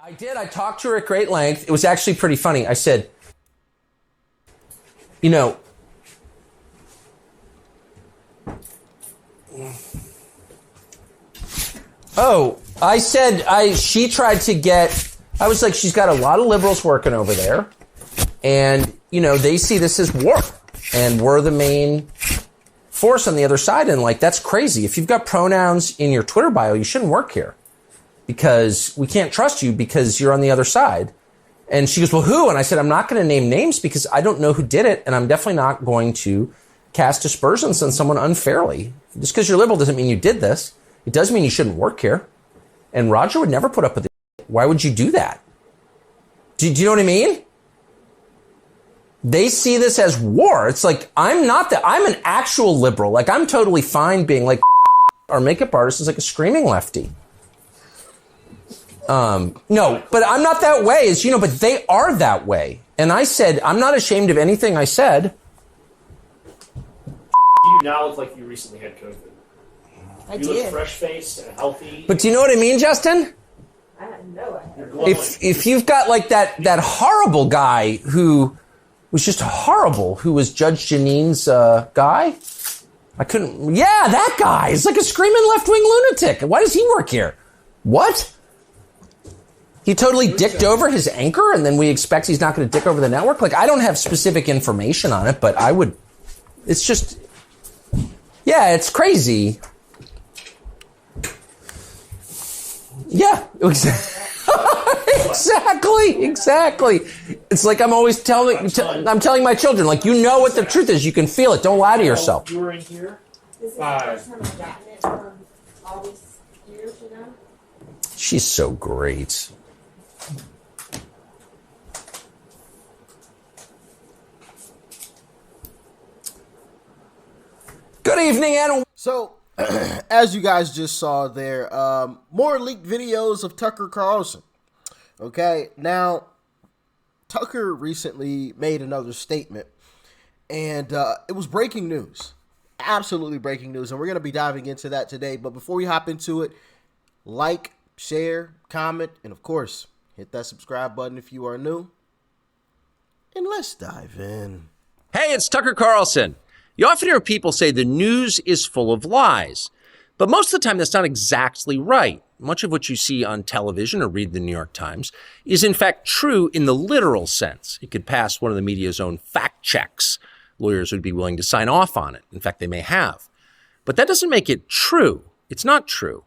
I did. I talked to her at great length. It was actually pretty funny. I said, you know, she tried to get, I was like, she's got a lot of liberals working over there. And, you know, they see this as war. And we're the main force on the other side. And like, that's crazy. If you've got pronouns in your Twitter bio, you shouldn't work here. Because we can't trust you because you're on the other side. And she goes, well, who? And I said, I'm not going to name names because I don't know who did it. And I'm definitely not going to cast aspersions on someone unfairly. Just because you're liberal doesn't mean you did this. It does mean you shouldn't work here. And Roger would never put up with it. Why would you do that? Do you know what I mean? They see this as war. It's like, I'm an actual liberal. Like, I'm totally fine being like, our makeup artist is like a screaming lefty. No, but I'm not that way, as you know, but they are that way. And I said, I'm not ashamed of anything I said. You now look like you recently had COVID. You look fresh-faced and healthy. But do you know what I mean, Justin? I know I have. If you've got like that horrible guy who was just horrible, who was Judge Janine's guy. Yeah, that guy is like a screaming left-wing lunatic. Why does he work here? What? He totally dicked over his anchor, and then we expect he's not going to dick over the network? Like, I don't have specific information on it, but I would... It's just... Yeah, it's crazy. Yeah, exactly. It's like I'm always telling my children, like, you know what the truth is. You can feel it. Don't lie to yourself. You were in here? This is the first time I've gotten it from all these years ago. She's so great. Good evening, and so, as you guys just saw there, more leaked videos of Tucker Carlson. Okay, now, Tucker recently made another statement, and it was breaking news. Absolutely breaking news, and we're going to be diving into that today. But before we hop into it, like, share, comment, and of course, hit that subscribe button if you are new. And let's dive in. Hey, it's Tucker Carlson. You often hear people say the news is full of lies, but most of the time that's not exactly right. Much of what you see on television or read the New York Times is in fact true in the literal sense. It could pass one of the media's own fact checks. Lawyers would be willing to sign off on it. In fact, they may have. But that doesn't make it true. It's not true.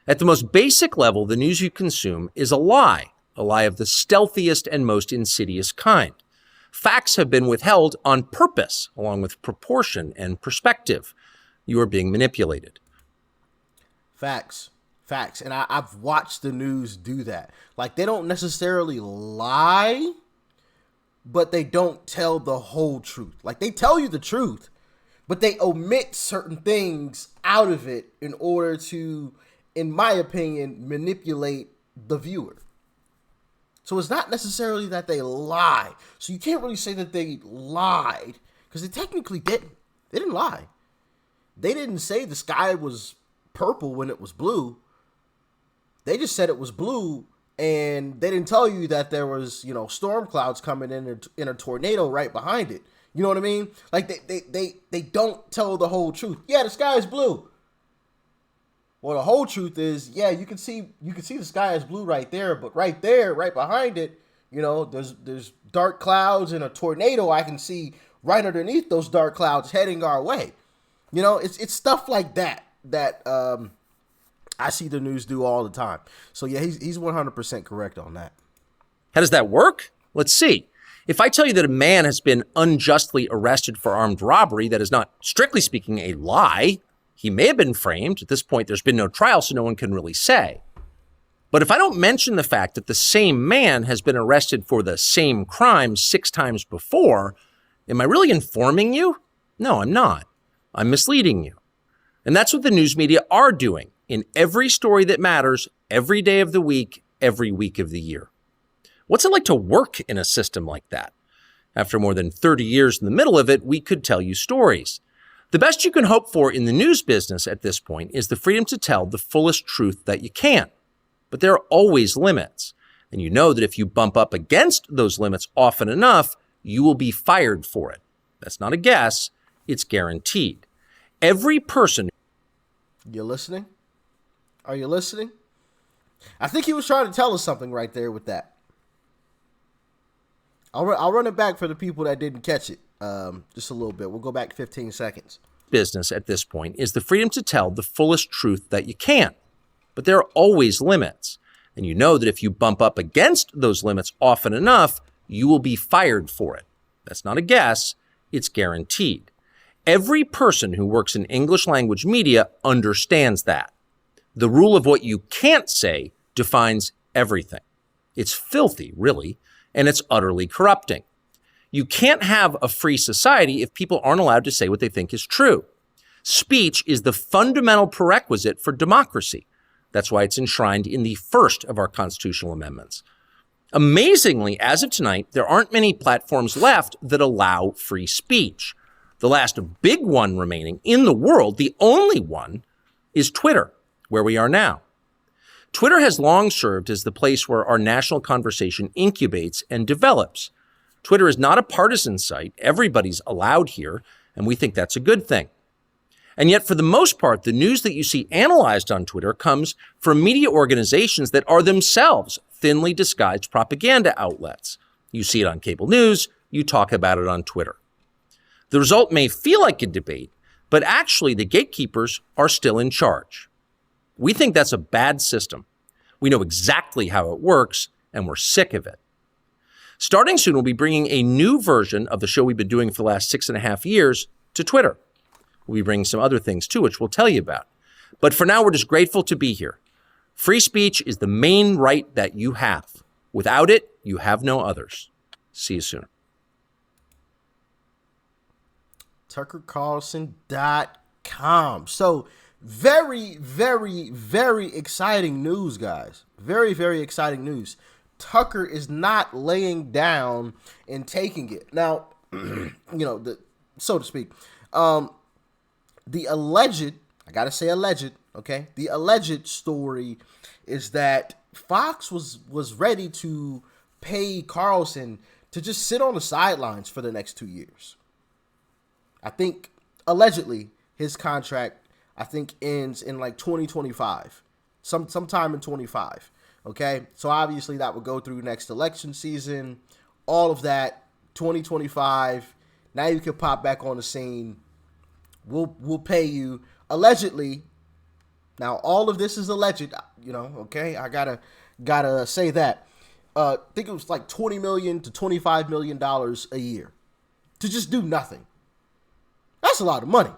At the most basic level, the news you consume is a lie of the stealthiest and most insidious kind. Facts have been withheld on purpose, along with proportion and perspective. You are being manipulated. Facts. And I've watched the news do that. Like, they don't necessarily lie, but they don't tell the whole truth. Like, they tell you the truth, but they omit certain things out of it in order to, in my opinion, manipulate the viewer. So it's not necessarily that they lie. So you can't really say that they lied, because they technically didn't. They didn't lie. They didn't say the sky was purple when it was blue. They just said it was blue, and they didn't tell you that there was, storm clouds coming in a tornado right behind it. You know what I mean? Like, they don't tell the whole truth. Yeah, the sky is blue. Well, the whole truth is, yeah, you can see the sky is blue right there, but right there, right behind it, there's dark clouds and a tornado I can see right underneath those dark clouds heading our way. It's stuff like that I see the news do all the time. So yeah, he's 100% correct on that. How does that work? Let's see. If I tell you that a man has been unjustly arrested for armed robbery, that is not, strictly speaking, a lie. He may have been framed. At this point, there's been no trial, so no one can really say. But if I don't mention the fact that the same man has been arrested for the same crime 6 times before, am I really informing you? No, I'm not. I'm misleading you. And that's what the news media are doing in every story that matters, every day of the week, every week of the year. What's it like to work in a system like that? After more than 30 years in the middle of it, we could tell you stories. The best you can hope for in the news business at this point is the freedom to tell the fullest truth that you can. But there are always limits. And you know that if you bump up against those limits often enough, you will be fired for it. That's not a guess, it's guaranteed. Every person. You're listening? Are you listening? I think he was trying to tell us something right there with that. I'll run it back for the people that didn't catch it just a little bit. We'll go back 15 seconds. Business at this point is the freedom to tell the fullest truth that you can. But there are always limits. And you know that if you bump up against those limits often enough, you will be fired for it. That's not a guess, it's guaranteed. Every person who works in English language media understands that. The rule of what you can't say defines everything. It's filthy, really, and it's utterly corrupting. You can't have a free society if people aren't allowed to say what they think is true. Speech is the fundamental prerequisite for democracy. That's why it's enshrined in the first of our constitutional amendments. Amazingly, as of tonight, there aren't many platforms left that allow free speech. The last big one remaining in the world, the only one, is Twitter, where we are now. Twitter has long served as the place where our national conversation incubates and develops. Twitter is not a partisan site. Everybody's allowed here, and we think that's a good thing. And yet, for the most part, the news that you see analyzed on Twitter comes from media organizations that are themselves thinly disguised propaganda outlets. You see it on cable news, you talk about it on Twitter. The result may feel like a debate, but actually the gatekeepers are still in charge. We think that's a bad system. We know exactly how it works, and we're sick of it. Starting soon, we'll be bringing a new version of the show we've been doing for the last 6.5 years to Twitter. We'll be bringing some other things too, which we'll tell you about. But for now, we're just grateful to be here. Free speech is the main right that you have. Without it, you have no others. See you soon. TuckerCarlson.com. So very, very, very exciting news, guys. Very, very exciting news. Tucker is not laying down and taking it. Now, so to speak, the alleged, I gotta say alleged, okay? The alleged story is that Fox was ready to pay Carlson to just sit on the sidelines for the next 2 years. I think, allegedly, his contract, I think, ends in like 2025, sometime in 25, okay? So obviously that would go through next election season, all of that, 2025. Now you can pop back on the scene. We'll pay you allegedly. Now all of this is alleged, okay? I gotta say that. I think it was like $20 million to $25 million a year to just do nothing. That's a lot of money.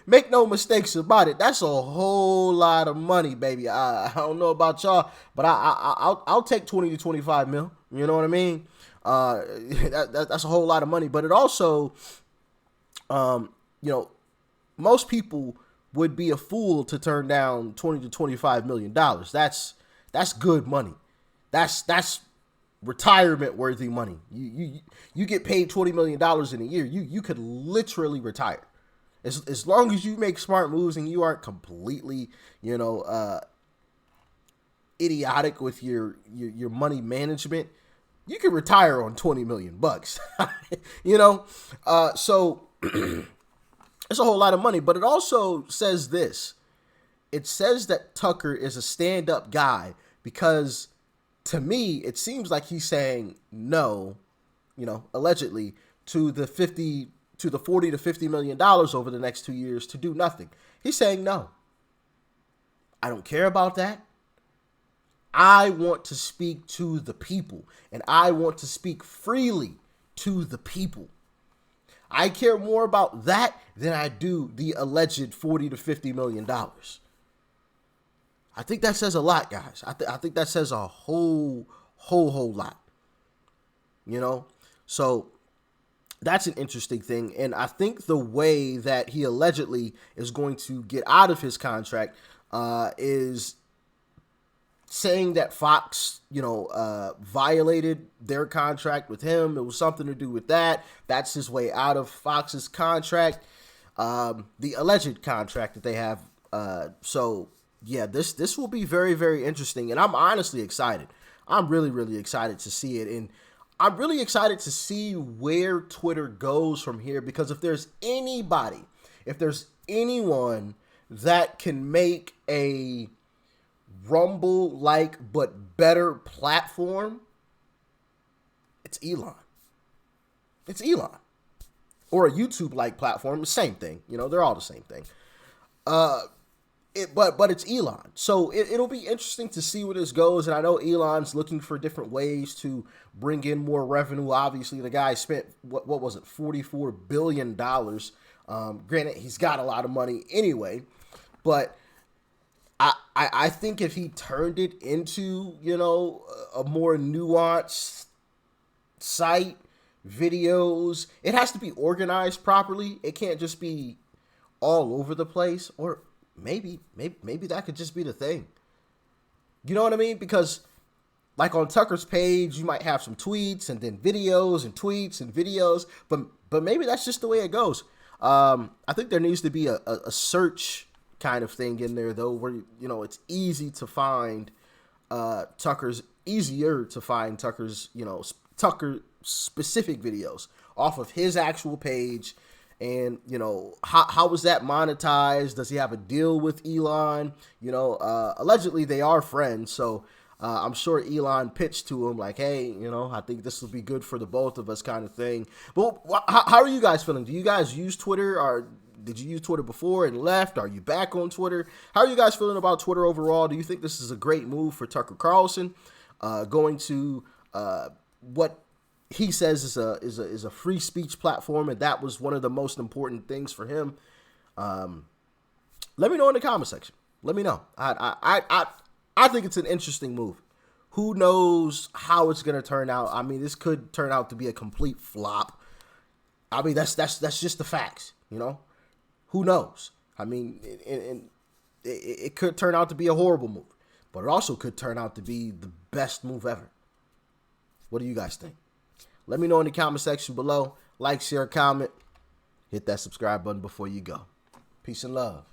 Make no mistakes about it. That's a whole lot of money, baby. I don't know about y'all, but I'll take 20 to 25 mil. You know what I mean? That's a whole lot of money. But it also, most people would be a fool to turn down 20 to 25 million dollars. That's good money. That's retirement worthy money. You get paid $20 million in a year. You could literally retire. As long as you make smart moves and you aren't completely, idiotic with your money management, you can retire on $20 million bucks. So it's a whole lot of money, but it also says this. It says that Tucker is a stand-up guy because to me, it seems like he's saying no, allegedly to the 40 to $50 million over the next 2 years to do nothing. He's saying no. I don't care about that. I want to speak to the people, and I want to speak freely to the people. I care more about that than I do the alleged $40 to $50 million. I think that says a lot, guys. I think that says a whole lot. So that's an interesting thing. And I think the way that he allegedly is going to get out of his contract is saying that Fox, violated their contract with him. It was something to do with that. That's his way out of Fox's contract, the alleged contract that they have. So yeah, this will be very, very interesting, and I'm honestly excited. I'm really, really excited to see it, and I'm really excited to see where Twitter goes from here, because if there's anybody, if there's anyone that can make a Rumble-like but better platform, it's Elon. It's Elon. Or a YouTube-like platform, same thing. You know, they're all the same thing. But it's Elon. So it'll be interesting to see where this goes. And I know Elon's looking for different ways to bring in more revenue. Obviously, the guy spent, what was it, $44 billion. Granted, he's got a lot of money anyway. But I think if he turned it into, you know, a more nuanced site, videos, it has to be organized properly. It can't just be all over the place. Or maybe that could just be the thing. You know what I mean? Because like on Tucker's page, you might have some tweets and then videos and tweets and videos, but maybe that's just the way it goes. I think there needs to be a search kind of thing in there though, where, you know, it's easier to find Tucker's, you know, Tucker specific videos off of his actual page. And, you know, how was that monetized? Does he have a deal with Elon? You know, allegedly they are friends. So I'm sure Elon pitched to him like, hey, you know, I think this will be good for the both of us kind of thing. But how are you guys feeling? Do you guys use Twitter, or did you use Twitter before and left? Are you back on Twitter? How are you guys feeling about Twitter overall? Do you think this is a great move for Tucker Carlson, going to what he says is a free speech platform, and that was one of the most important things for him? Let me know in the comment section. Let me know. I think it's an interesting move. Who knows how it's gonna turn out? I mean, this could turn out to be a complete flop. I mean, that's just the facts, you know. Who knows? I mean, it could turn out to be a horrible move, but it also could turn out to be the best move ever. What do you guys think? Let me know in the comment section below. Like, share, comment. Hit that subscribe button before you go. Peace and love.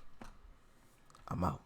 I'm out.